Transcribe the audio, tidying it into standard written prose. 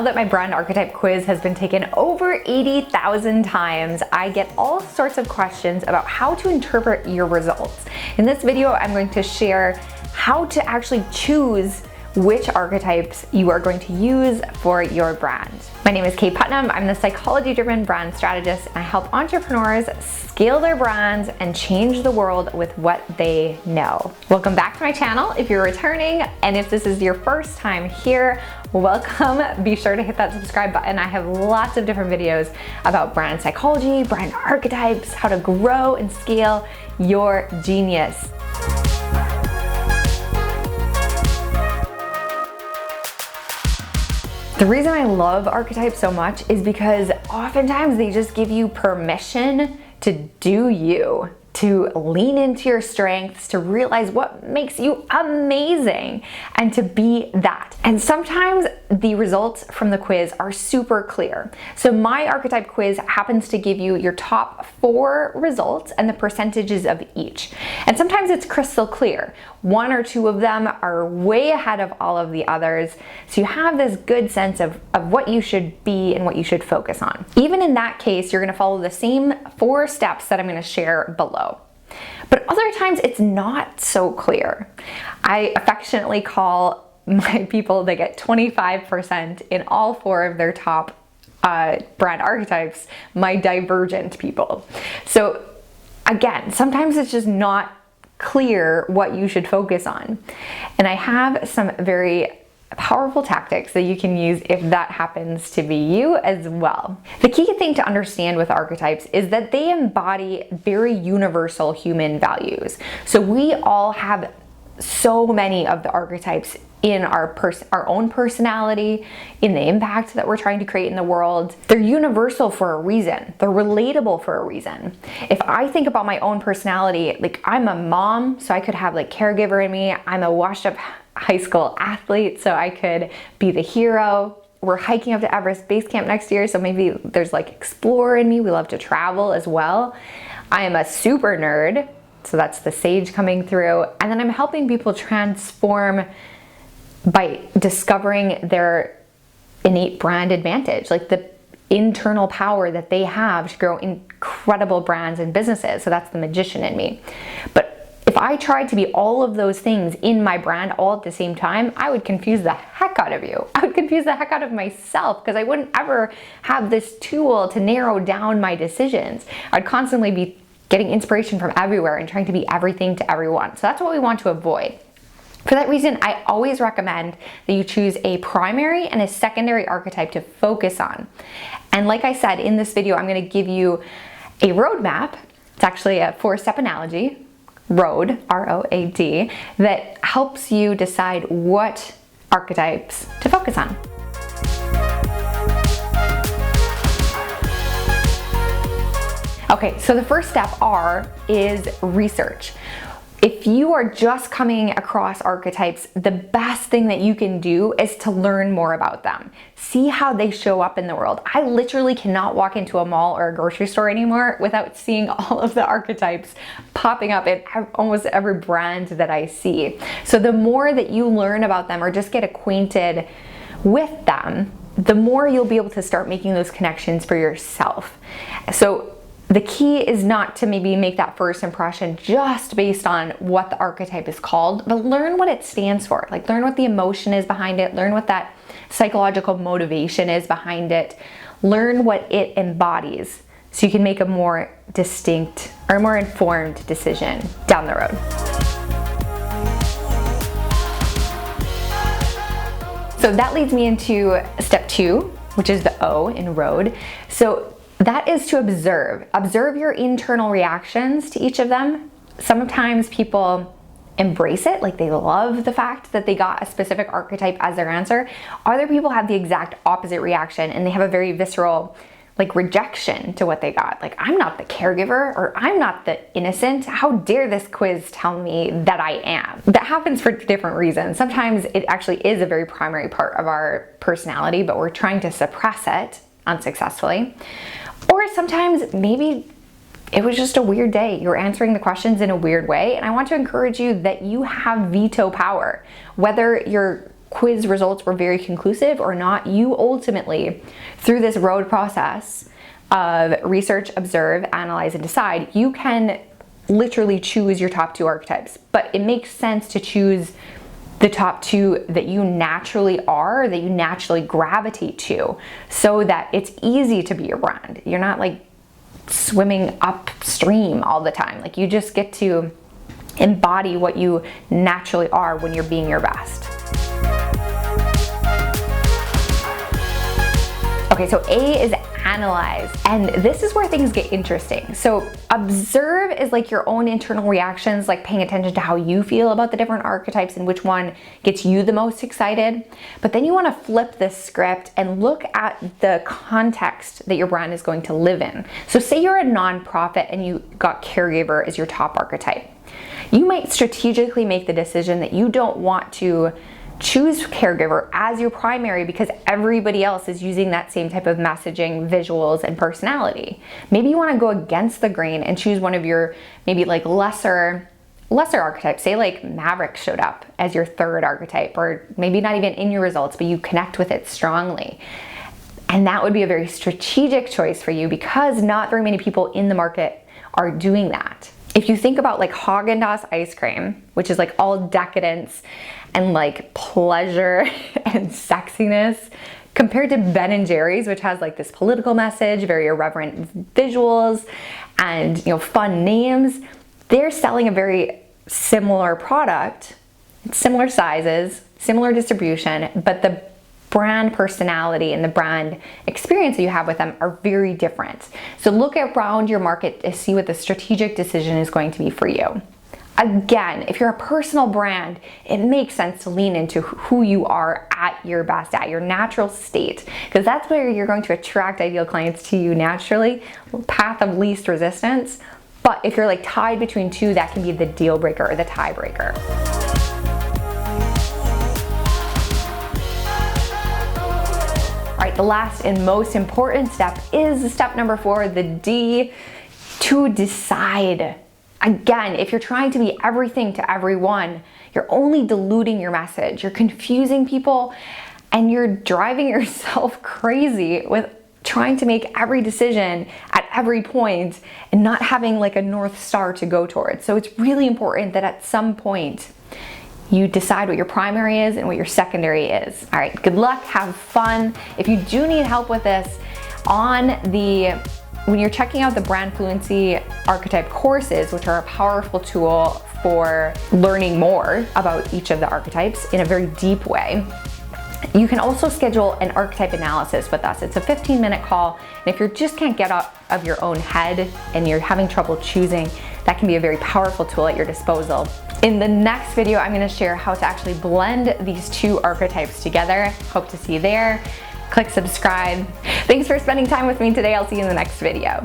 Now that my brand archetype quiz has been taken over 80,000 times, I get all sorts of questions about how to interpret your results. In this video, I'm going to share how to actually choose which archetypes you are going to use for your brand. My name is Kaye Putnam. I'm the psychology-driven brand strategist, and I help entrepreneurs scale their brands and change the world with what they know. Welcome back to my channel if you're returning, and if this is your first time here, welcome. Be sure to hit that subscribe button. I have lots of different videos about brand psychology, brand archetypes, how to grow and scale your genius. The reason I love archetypes so much is because oftentimes they just give you permission to do you, to lean into your strengths, to realize what makes you amazing, and to be that. And sometimes the results from the quiz are super clear. So my archetype quiz happens to give you your top 4 results and the percentages of each. And sometimes it's crystal clear. 1 or 2 of them are way ahead of all of the others. So you have this good sense of what you should be and what you should focus on. Even in that case, you're gonna follow the same 4 steps that I'm gonna share below. But other times it's not so clear. I affectionately call my people that get 25% in all 4 of their top brand archetypes my divergent people. So again, sometimes it's just not clear what you should focus on. And I have some very powerful tactics that you can use if that happens to be you as well. The key thing to understand with archetypes is that they embody very universal human values. So we all have so many of the archetypes in our own personality, in the impact that we're trying to create in the world. They're universal for a reason. They're relatable for a reason. If I think about my own personality, like I'm a mom, so I could have like caregiver in me. I'm a washed up high school athlete, so I could be the hero. We're hiking up to Everest Base Camp next year, so maybe there's like explorer in me. We love to travel as well. I am a super nerd, so that's the sage coming through. And then I'm helping people transform by discovering their innate brand advantage, like the internal power that they have to grow incredible brands and businesses. So that's the magician in me. But if I tried to be all of those things in my brand all at the same time, I would confuse the heck out of you. I would confuse the heck out of myself because I wouldn't ever have this tool to narrow down my decisions. I'd constantly be getting inspiration from everywhere and trying to be everything to everyone. So that's what we want to avoid. For that reason, I always recommend that you choose a primary and a secondary archetype to focus on. And like I said, in this video, I'm gonna give you a roadmap. It's actually a 4-step analogy, ROAD, R-O-A-D, that helps you decide what archetypes to focus on. Okay, so the first step is research. If you are just coming across archetypes, the best thing that you can do is to learn more about them. See how they show up in the world. I literally cannot walk into a mall or a grocery store anymore without seeing all of the archetypes popping up in almost every brand that I see. So the more that you learn about them or just get acquainted with them, the more you'll be able to start making those connections for yourself. So the key is not to maybe make that first impression just based on what the archetype is called, but learn what it stands for. Like learn what the emotion is behind it, learn what that psychological motivation is behind it, learn what it embodies so you can make a more distinct or more informed decision down the road. So that leads me into step 2, which is the O in ROAD. So that is to observe. Observe your internal reactions to each of them. Sometimes people embrace it, like they love the fact that they got a specific archetype as their answer. Other people have the exact opposite reaction and they have a very visceral like rejection to what they got. Like, I'm not the caregiver, or I'm not the innocent. How dare this quiz tell me that I am? That happens for different reasons. Sometimes it actually is a very primary part of our personality, but we're trying to suppress it unsuccessfully. Or sometimes maybe it was just a weird day. You're answering the questions in a weird way. And I want to encourage you that you have veto power. Whether you're quiz results were very conclusive or not. You ultimately, through this road process of research, observe, analyze, and decide, you can literally choose your top 2 archetypes. But it makes sense to choose the top 2 that you naturally are, that you naturally gravitate to, so that it's easy to be your brand. You're not like swimming upstream all the time. Like, you just get to embody what you naturally are when you're being your best. Okay, so A is analyze, and this is where things get interesting. So observe is like your own internal reactions, like paying attention to how you feel about the different archetypes and which one gets you the most excited. But then you want to flip this script and look at the context that your brand is going to live in. So say you're a nonprofit and you got caregiver as your top archetype. You might strategically make the decision that you don't want to choose caregiver as your primary because everybody else is using that same type of messaging, visuals, and personality. Maybe you want to go against the grain and choose one of your maybe like lesser archetypes. Say like Maverick showed up as your 3rd archetype, or maybe not even in your results, but you connect with it strongly. And that would be a very strategic choice for you because not very many people in the market are doing that. If you think about like Haagen-Dazs ice cream, which is like all decadence and like pleasure and sexiness, compared to Ben & Jerry's, which has like this political message, very irreverent visuals, and fun names, they're selling a very similar product, similar sizes, similar distribution, but the brand personality and the brand experience that you have with them are very different. So look around your market to see what the strategic decision is going to be for you. Again, if you're a personal brand, it makes sense to lean into who you are at your best, at your natural state, because that's where you're going to attract ideal clients to you naturally, path of least resistance. But if you're like tied between 2, that can be the deal breaker or the tiebreaker. All right, the last and most important step is step number 4, the D, to decide. Again, if you're trying to be everything to everyone, you're only diluting your message. You're confusing people and you're driving yourself crazy with trying to make every decision at every point and not having like a North Star to go towards. So it's really important that at some point you decide what your primary is and what your secondary is. All right, good luck, have fun. If you do need help with this, when you're checking out the Brand Fluency Archetype courses, which are a powerful tool for learning more about each of the archetypes in a very deep way, you can also schedule an archetype analysis with us. It's a 15-minute call, and if you just can't get out of your own head and you're having trouble choosing, that can be a very powerful tool at your disposal. In the next video, I'm going to share how to actually blend these 2 archetypes together. Hope to see you there. Click subscribe. Thanks for spending time with me today. I'll see you in the next video.